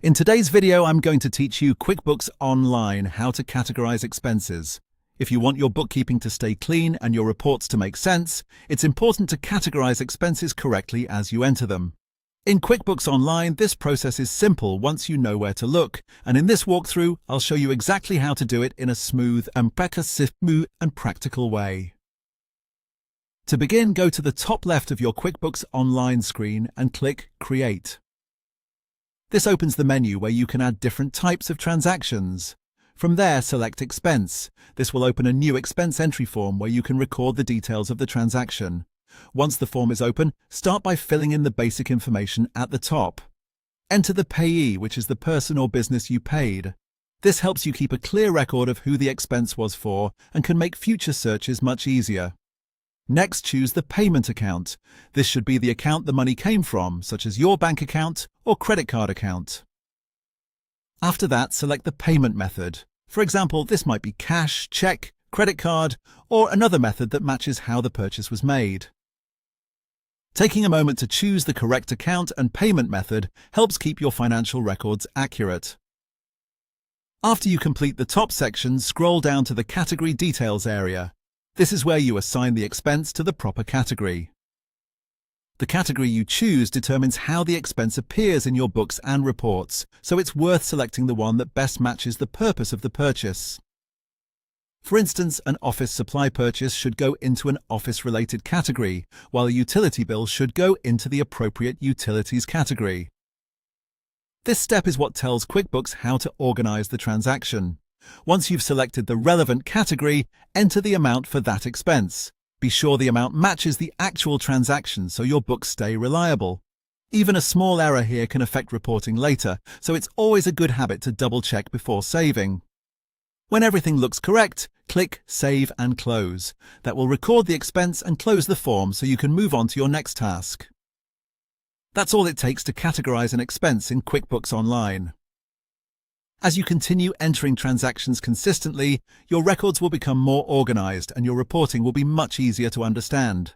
In today's video, I'm going to teach you QuickBooks Online how to categorize expenses. If you want your bookkeeping to stay clean and your reports to make sense, it's important to categorize expenses correctly as you enter them. In QuickBooks Online, this process is simple once you know where to look, and in this walkthrough, I'll show you exactly how to do it in a smooth and practical way. To begin, go to the top left of your QuickBooks Online screen and click Create. This opens the menu where you can add different types of transactions. From there, select Expense. This will open a new expense entry form where you can record the details of the transaction. Once the form is open, start by filling in the basic information at the top. Enter the payee, which is the person or business you paid. This helps you keep a clear record of who the expense was for and can make future searches much easier. Next, choose the payment account. This should be the account the money came from, such as your bank account or credit card account. After that, select the payment method. For example, this might be cash, check, credit card, or another method that matches how the purchase was made. Taking a moment to choose the correct account and payment method helps keep your financial records accurate. After you complete the top section, scroll down to the Category Details area. This is where you assign the expense to the proper category. The category you choose determines how the expense appears in your books and reports, so it's worth selecting the one that best matches the purpose of the purchase. For instance, an office supply purchase should go into an office-related category, while a utility bill should go into the appropriate utilities category. This step is what tells QuickBooks how to organize the transaction. Once you've selected the relevant category, enter the amount for that expense. Be sure the amount matches the actual transaction so your books stay reliable. Even a small error here can affect reporting later, so it's always a good habit to double-check before saving. When everything looks correct, click Save and Close. That will record the expense and close the form so you can move on to your next task. That's all it takes to categorize an expense in QuickBooks Online. As you continue entering transactions consistently, your records will become more organized and your reporting will be much easier to understand.